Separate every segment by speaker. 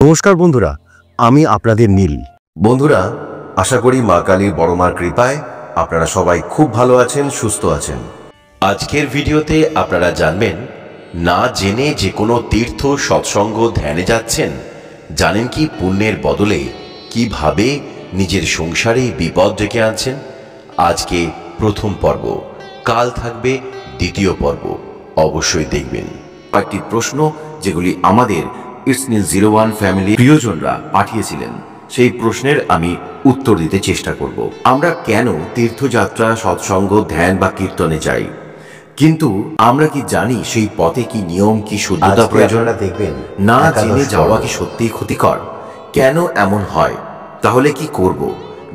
Speaker 1: নমস্কার বন্ধুরা, আমি আপনাদের নীল।
Speaker 2: বন্ধুরা, আশা করি মা কালীর বড় মার কৃপায় আপনারা সবাই খুব ভালো আছেন, সুস্থ আছেন। আজকের ভিডিওতে আপনারা জানবেন, না জেনে যে কোনো তীর্থ সৎসঙ্গ ধ্যানে যাচ্ছেন, জানেন কি পুণ্যের বদলে কিভাবে নিজের সংসারে বিপদ ডেকে আনছেন। আজকে প্রথম পর্ব, কাল থাকবে দ্বিতীয় পর্ব, অবশ্যই দেখবেন। কয়েকটি প্রশ্ন যেগুলি আমাদের ইটস নীল 01 ফ্যামিলি প্রিয়জনরা পাঠিয়েছিলেন, সেই প্রশ্নের আমি উত্তর দিতে চেষ্টা করব। আমরা কেন তীর্থযাত্রা, সৎসঙ্গ, ধ্যান বা কীর্তনে যাই, কিন্তু আমরা কি জানি সেই পথে কি নিয়ম, কি শুদ্ধতা প্রয়োজন? দেখবেন না জেনে যাওয়া কি সত্যিই ক্ষতিকর? কেন এমন হয়? তাহলে কি করব?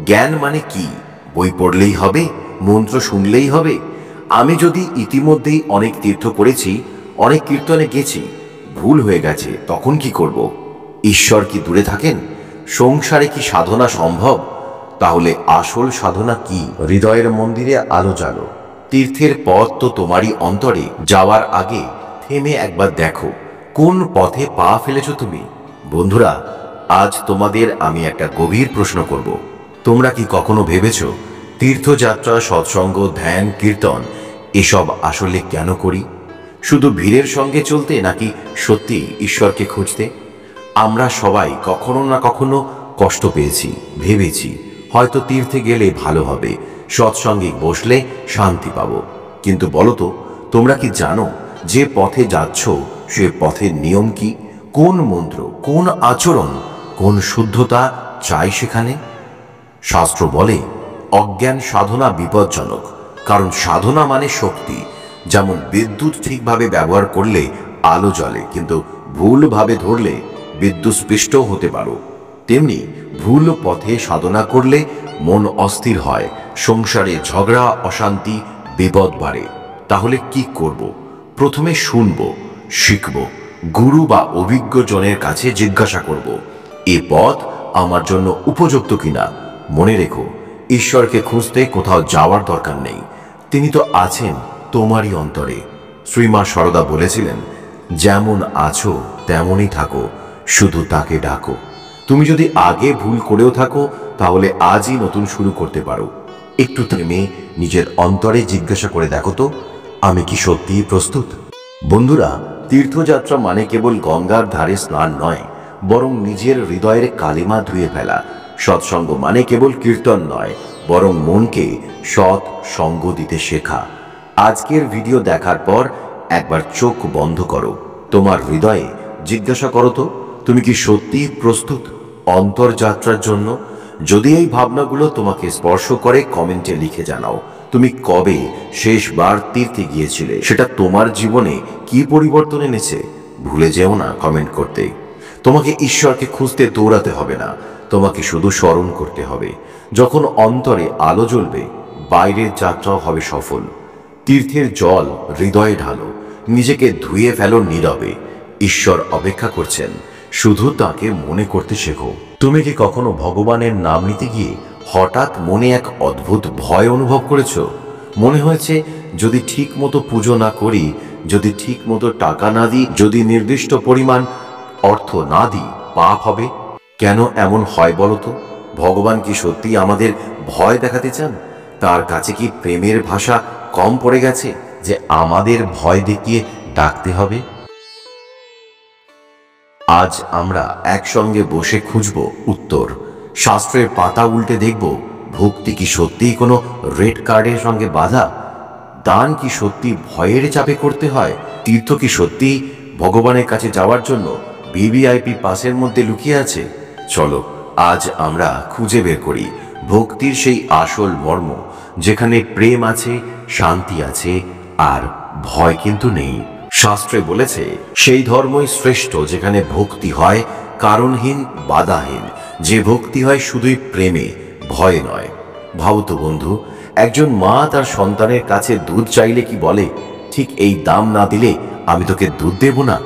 Speaker 2: জ্ঞান মানে কি? বই পড়লেই হবে? মন্ত্র শুনলেই হবে? আমি যদি ইতিমধ্যেই অনেক তীর্থ করেছি, অনেক কীর্তনে গেছি, ভুল হয়ে গেছে, তখন কি করব? ঈশ্বর কি দূরে থাকেন? সংসারে কি সাধনা সম্ভব? তাহলে আসল সাধনা কি? হৃদয়ের মন্দিরে আলো জ্বালো। তীর্থের পথ তো তোমারই অন্তরে। যাওয়ার আগে থেমে একবার দেখো কোন পথে পা ফেলেছ তুমি। বন্ধুরা, আজ তোমাদের আমি একটা গভীর প্রশ্ন করব। তোমরা কি কখনো ভেবেছ তীর্থযাত্রা, সৎসঙ্গ, ধ্যান, কীর্তন এসব আসলে কেন করি? শুধু ভিড়ের সঙ্গে চলতে, নাকি সত্যি ঈশ্বরকে খুঁজতে? আমরা সবাই কখনো না কখনো কষ্ট পেয়েছি, ভেবেছি হয়তো তীর্থে গেলে ভালো হবে, সৎসঙ্গে বসলে শান্তি পাবো। কিন্তু বলো তো, তোমরা কি জানো যে পথে যাচ্ছ সে পথের নিয়ম কি? কোন মন্ত্র, কোন আচরণ, কোন শুদ্ধতা চাই সেখানে? শাস্ত্র বলে অজ্ঞান সাধনা বিপজ্জনক, কারণ সাধনা মানে শক্তি। যেমন বিদ্যুৎ ঠিকভাবে ব্যবহার করলে আলো জ্বলে, কিন্তু ভুলভাবে ধরলে বিদ্যুৎ স্পৃষ্ট হতে পারো। তেমনি ভুল পথে সাধনা করলে মন অস্থির হয়, সংসারে ঝগড়া, অশান্তি, বিপদ বাড়ে। তাহলে কি করব? প্রথমে শুনব, শিখব, গুরু বা অভিজ্ঞ জনের কাছে জিজ্ঞাসা করব, এ পথ আমার জন্য উপযুক্ত কিনা। মনে রেখো, ঈশ্বরকে খুঁজতে কোথাও যাওয়ার দরকার নেই, তিনি তো আছেন তোমারই অন্তরে। শ্রীমা সারদা বলেছিলেন, যেমন আছো তেমনই থাকো, শুধু তাকে ডাকো। তুমি যদি আগে ভুল করেও থাকো, তাহলে আজই নতুন শুরু করতে পারো। একটু থেমে নিজের অন্তরে জিজ্ঞাসা করে দেখো তো, আমি কি সত্যিই প্রস্তুত? বন্ধুরা, তীর্থযাত্রা মানে কেবল গঙ্গার ধারে স্নান নয়, বরং নিজের হৃদয়ের কালিমা ধুয়ে ফেলা। সৎসঙ্গ মানে কেবল কীর্তন নয়, বরং মনকে সৎ সঙ্গ দিতে শেখা। আজকের ভিডিও দেখার পর একবার চোখ বন্ধ করো, তোমার হৃদয়ে জিজ্ঞাসা করো তো, তুমি কি সত্যি প্রস্তুত অন্তর্যাত্রার জন্য? যদি এই ভাবনাগুলো তোমাকে স্পর্শ করে, কমেন্টে লিখে জানাও তুমি কবে শেষবার তীর্থে গিয়েছিলে, সেটা তোমার জীবনে কি পরিবর্তন এনেছে। ভুলে যেও না কমেন্ট করতে। তোমাকে ঈশ্বরকে খুঁজতে দৌড়াতে হবে না, তোমাকে শুধু স্মরণ করতে হবে। যখন অন্তরে আলো জ্বলবে, বাইরের যাত্রাও হবে সফল। তীর্থের জল হৃদয়ে ঢালো, নিজেকে ধুয়ে ফেলো নীরবে। ঈশ্বর অপেক্ষা করছেন, শুধু তাকে মনে করতে শেখো। তুমি কি কখনো ভগবানের নাম নিতে গিয়ে হঠাৎ মনে এক অদ্ভুত ভয় অনুভব করেছ? মনে হয়েছে যদি ঠিক মতো পুজো না করি, যদি ঠিক মতো টাকা না দিই, যদি নির্দিষ্ট পরিমাণ অর্থ না দিই, পাপ হবে? কেন এমন হয় বলো তো? ভগবান কি সত্যি আমাদের ভয় দেখাতে চান? তার কাছে কি প্রেমের ভাষা কম পড়ে গেছে যে আমাদের ভয় দেখিয়ে ডাকতে হবে? আজ আমরা একসঙ্গে বসে খুঁজব উত্তর। শাস্ত্রের পাতা উল্টে দেখব, ভক্তি কি সত্যিই কোনো রেড কার্ডের সঙ্গে বাঁধা? দান কি সত্যি ভয়ের চাপে করতে হয়? তীর্থ কি সত্যি ভগবানের কাছে যাওয়ার জন্য ভিভিআইপি পাসের মধ্যে লুকিয়ে আছে? চলো আজ আমরা খুঁজে বের করি ভক্তির সেই আসল মর্ম, যেখানে প্রেম আছে, শান্তি আছে, আর ভয় কিন্তু নেই। শাস্ত্রে বলেছে সেই ধর্মই শ্রেষ্ঠ যেখানে ভক্তি হয় কারণহীন, বাধাহীন, যে ভক্তি হয় শুধুই প্রেমে, ভয় নয়। ভাবো তো বন্ধু, একজন মা তার সন্তানের কাছে দুধ চাইলে কি বলে, ঠিক এই দাম না দিলে আমি তোকে দুধ দেব না?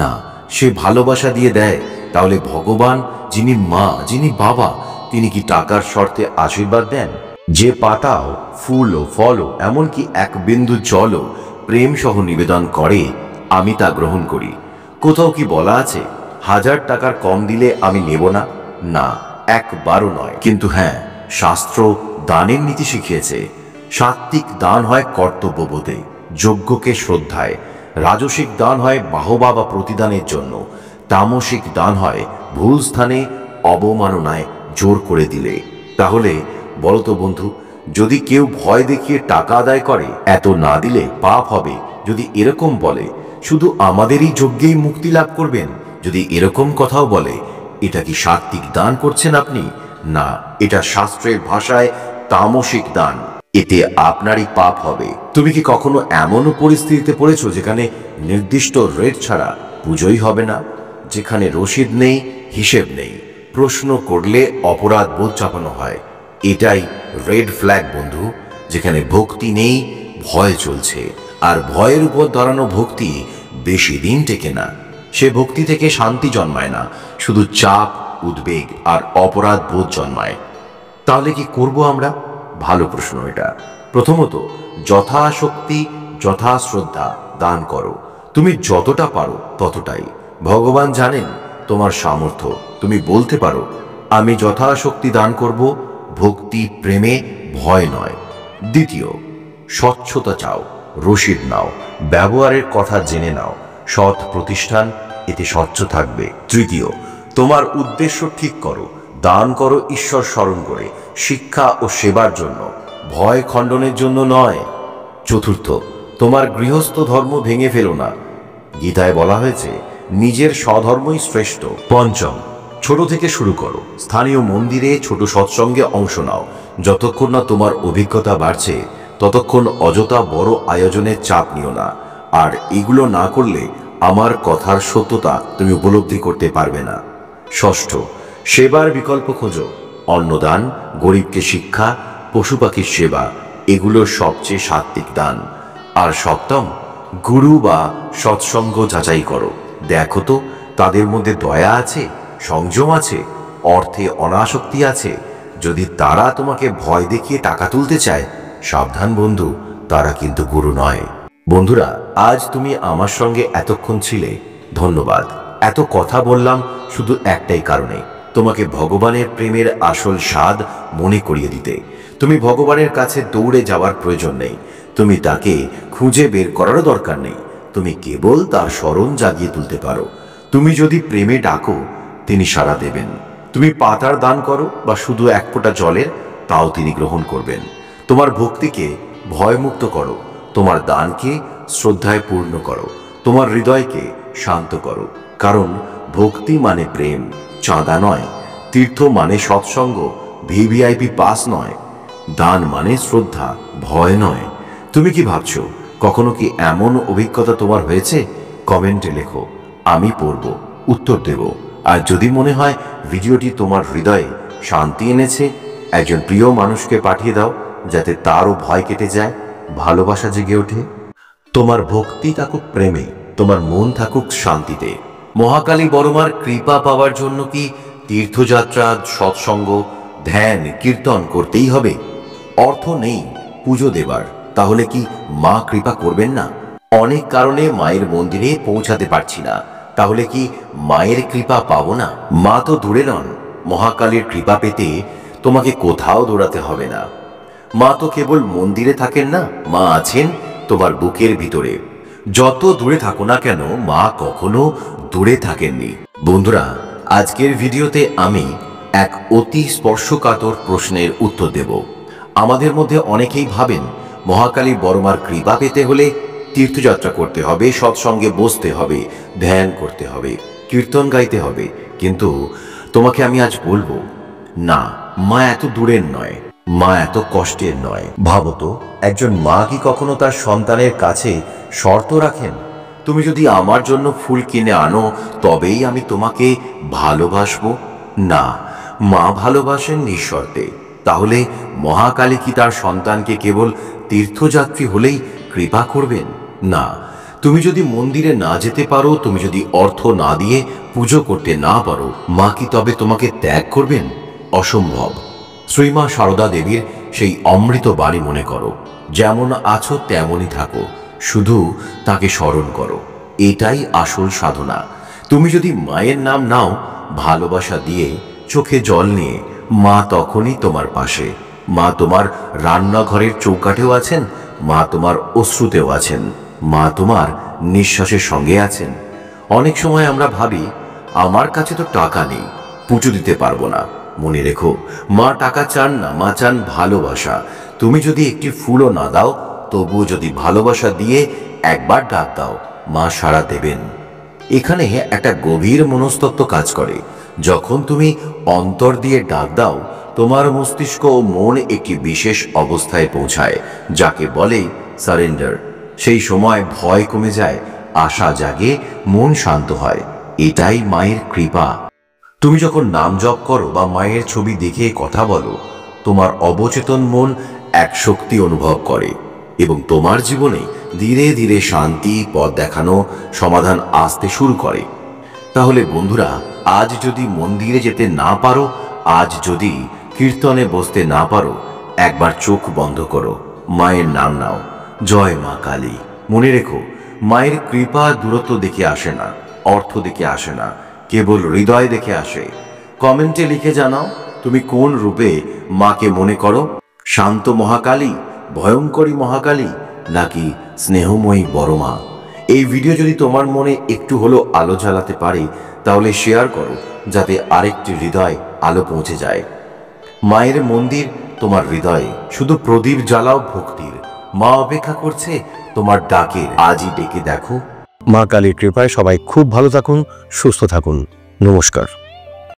Speaker 2: না, সে ভালোবাসা দিয়ে দেয়। তাহলে ভগবান, যিনি মা, যিনি বাবা, তিনি কি টাকার শর্তে আশীর্বাদ দেন? যে পাতাও, ফুলও, ফলও, এমনকি এক বিন্দু জলও প্রেম সহ নিবেদন করে, আমি তা গ্রহণ করি। কোথাও কি বলা আছে 1000 টাকার কম দিলে আমি নেব না, না, একবারও নয়। কিন্তু হ্যাঁ, শাস্ত্র দানের নীতি শিখিয়েছে। সাত্ত্বিক দান হয় কর্তব্যবোধে, যজ্ঞকে শ্রদ্ধায়, রাজসিক দান হয় বাহবা বা প্রতিদানের জন্য, তামসিক দান হয় ভুল স্থানে অবমাননায় জোর করে দিলে। তাহলে বলতো বন্ধু, যদি কেউ ভয় দেখিয়ে টাকা আদায় করে, এত না দিলে পাপ হবে যদি এরকম বলে, শুধু আমাদেরই যজ্ঞেই মুক্তি লাভ করবেন যদি এরকম কথাও বলে, এটা কি সাত্ত্বিক দান করছেন আপনি? না, এটা শাস্ত্রের ভাষায় তামসিক দান। এতে আপনারই পাপ হবে। তুমি কি কখনো এমনও পরিস্থিতিতে পড়েছো যেখানে নির্দিষ্ট রেট ছাড়া পুজোই হবে না, যেখানে রসিদ নেই, হিসেব নেই, প্রশ্ন করলে অপরাধ বোধ চাপানো হয়? এটাই রেড ফ্ল্যাগ বন্ধু, যেখানে ভক্তি নেই, ভয় চলছে। আর ভয়ের উপর দাঁড়ানো ভক্তি বেশি দিন টেকে না। সে ভক্তি থেকে শান্তি জন্মায় না, শুধু চাপ, উদ্বেগ আর অপরাধ বোধ জন্মায়। তাহলে কি করব আমরা? ভালো প্রশ্ন এটা। প্রথমত, যথাশক্তি যথাশ্রদ্ধা দান করো। তুমি যতটা পারো ততটাই। ভগবান জানেন তোমার সামর্থ্য। তুমি বলতে পারো, আমি যথাশক্তি দান করব, ভক্তি প্রেমে, ভয় নয়। দ্বিতীয়, স্বচ্ছতা চাও, রসিদ নাও, ব্যবহারের কথা জেনে নাও, সৎ প্রতিষ্ঠান, এতে স্বচ্ছ থাকবে। তৃতীয়, তোমার উদ্দেশ্য ঠিক করো, দান করো ঈশ্বর স্মরণ করে, শিক্ষা ও সেবার জন্য, ভয় খণ্ডনের জন্য নয়। চতুর্থ, তোমার গৃহস্থ ধর্ম ভেঙে ফেলো না। গীতায় বলা হয়েছে নিজের স্বধর্মই শ্রেষ্ঠ। পঞ্চম, ছোট থেকে শুরু করো, স্থানীয় মন্দিরে ছোট সৎসঙ্গে অংশ নাও। যতক্ষণ না তোমার অভিজ্ঞতা বাড়ছে ততক্ষণ অযথা বড় আয়োজনের চাপ নিও না। আর এগুলো না করলে আমার কথার সত্যতা তুমি উপলব্ধি করতে পারবে না। ষষ্ঠ, সেবার বিকল্প খোঁজো। অন্নদান, গরিবকে শিক্ষা, পশু পাখির সেবা, এগুলো সবচেয়ে সাত্ত্বিক দান। আর সপ্তম, গুরু বা সৎসঙ্গ যাচাই করো। দেখো তো তাদের মধ্যে দয়া আছে, সংযম আছে, অর্থে অনাসক্তি আছে। যদি তারা তোমাকে ভয় দেখিয়ে টাকা তুলতে চায়, সাবধান বন্ধু, তারা কিন্তু গুরু নয়। বন্ধুরা, আজ তুমি আমার সঙ্গে এতক্ষণ ছিলে, ধন্যবাদ। এত কথা বললাম শুধু একটাই কারণে, তোমাকে ভগবানের প্রেমের আসল স্বাদ মনে করিয়ে দিতে। তুমি ভগবানের কাছে দৌড়ে যাওয়ার প্রয়োজন নেই, তুমি তাকে খুঁজে বের করারও দরকার নেই। তুমি কেবল তার স্মরণ জাগিয়ে তুলতে পারো। তুমি যদি প্রেমে ডাকো, তিনি সাড়া দেবেন। তুমি পাতার দান করো বা শুধু এক ফোঁটা জলের, তাও তিনি গ্রহণ করবেন। তোমার ভক্তিকে ভয়মুক্ত করো, তোমার দানকে শ্রদ্ধায় পূর্ণ করো, তোমার হৃদয়কে শান্ত করো। কারণ ভক্তি মানে প্রেম, চাঁদা নয়। তীর্থ মানে সৎসঙ্গ, ভিভিআইপি পাস নয়। দান মানে শ্রদ্ধা, ভয় নয়। তুমি কি ভাবছো, কখনো কি এমন অভিজ্ঞতা তোমার হয়েছে? কমেন্টে লেখো, আমি পড়ব, উত্তর দেব। আর যদি মনে হয় ভিডিওটি তোমার হৃদয়ে শান্তি এনেছে, একজন প্রিয় মানুষকে পাঠিয়ে দাও, যাতে তারও ভয় কেটে যায়, ভালোবাসা জেগে ওঠে। তোমার ভক্তি থাকুক প্রেমে, তোমার মন থাকুক শান্তিতে। মহাকালী বড়মার কৃপা পাওয়ার জন্য কি তীর্থযাত্রা, সৎসঙ্গ, ধ্যান, কীর্তন করতেই হবে? অর্থ নেই পুজো দেবার, তাহলে কি মা কৃপা করবেন না? অনেক কারণে মায়ের মন্দিরে পৌঁছাতে পারছি না, তাহলে কি মায়ের কৃপা পাবো না? মা তো দূরে নন, মহাকালীর কৃপা পেতে তোমাকে কোথাও দৌড়াতে হবে না। মা তো কেবল মন্দিরে থাকেন না, মা আছেন তোমার বুকের ভিতরে। যত দূরে থাকো না কেন, মা কখনো দূরে থাকেননি। বন্ধুরা, আজকের ভিডিওতে আমি এক অতি স্পর্শকাতর প্রশ্নের উত্তর দেব। আমাদের মধ্যে অনেকেই ভাবেন মহাকালী বড়মার কৃপা পেতে হলে তীর্থযাত্রা করতে হবে, সৎসঙ্গে বসতে হবে, ধ্যান করতে হবে, কীর্তন গাইতে হবে। কিন্তু তোমাকে আমি আজ বলবো, না, মা এত দূরের নয়, মা এত কষ্টের নয়। ভাবো তো, একজন মা কি কখনো তার সন্তানের কাছে শর্ত রাখেন? তুমি যদি আমার জন্য ফুল কিনে আনো তবেই আমি তোমাকে ভালোবাসবো? না, মা ভালোবাসেন নিঃশর্তে। তাহলে মহাকালী কি তার সন্তানকে কেবল তীর্থযাত্রী হলেই কৃপা করবেন? না। তুমি যদি মন্দিরে না যেতে পারো, তুমি যদি অর্থ না দিয়ে পুজো করতে না পারো, মা কি তবে তোমাকে ত্যাগ করবেন? অসম্ভব। শ্রীমা সারদা দেবীর সেই অমৃত বাণী মনে করো, যেমন আছো তেমনই থাকো, শুধু তাকে স্মরণ করো। এটাই আসল সাধনা। তুমি যদি মায়ের নাম নাও ভালোবাসা দিয়ে, চোখে জল নিয়ে, মা তখনই তোমার পাশে। মা তোমার রান্নাঘরের চৌকাঠেও আছেন, মা তোমার অশ্রুতেও আছেন, মা তোমার নিঃশ্বাসের সঙ্গে আছেন। অনেক সময় আমরা ভাবি আমার কাছে তো টাকা নেই, পুজো দিতে পারবো না। মনে রেখো, মা টাকা চান না, মা চান ভালোবাসা। তুমি যদি একটি ফুলও না দাও, তবুও যদি ভালোবাসা দিয়ে একবার ডাক দাও, মা সাড়া দেবেন। এখানে একটা গভীর মনস্তত্ত্ব কাজ করে। যখন তুমি অন্তর দিয়ে ডাক দাও, তোমার মস্তিষ্ক ও মন একটি বিশেষ অবস্থায় পৌঁছায়, যাকে বলে সারেন্ডার। সেই সময় ভয় কমে যায়, আশা জাগে, মন শান্ত হয়। এটাই মায়ের কৃপা। তুমি যখন নাম জপ করো বা মায়ের ছবি দেখে কথা বলো, তোমার অবচেতন মন এক শক্তি অনুভব করে এবং তোমার জীবনে ধীরে ধীরে শান্তি, পথ দেখানো, সমাধান আসতে শুরু করে। তাহলে বন্ধুরা, আজ যদি মন্দিরে যেতে না পারো, আজ যদি কীর্তনে বসতে না পারো, একবার চোখ বন্ধ করো, মায়ের নাম নাও, জয় মা কালী। মনে রেখো, মায়ের কৃপা দূরত্ব দেখে আসে না, অর্থ দেখে আসে না, কেবল হৃদয় দেখে আসে। কমেন্টে লিখে জানাও তুমি কোন রূপে মাকে মনে করো, শান্ত মহাকালী, ভয়ঙ্করী মহাকালী, নাকি স্নেহময়ী বড় মা। এই ভিডিও যদি তোমার মনে একটু হলেও আলো জ্বালাতে পারে, তাহলে শেয়ার করো, যাতে আরেকটি হৃদয় আলো পৌঁছে যায়। মায়ের মন্দির তোমার হৃদয়ে, শুধু প্রদীপ জ্বালাও ভক্তির। মা অপেক্ষা করছে তোমার ডাকের। আজই ডেকে দেখো।
Speaker 1: মা কালীর কৃপায় সবাই খুব ভালো থাকুন, সুস্থ থাকুন। নমস্কার।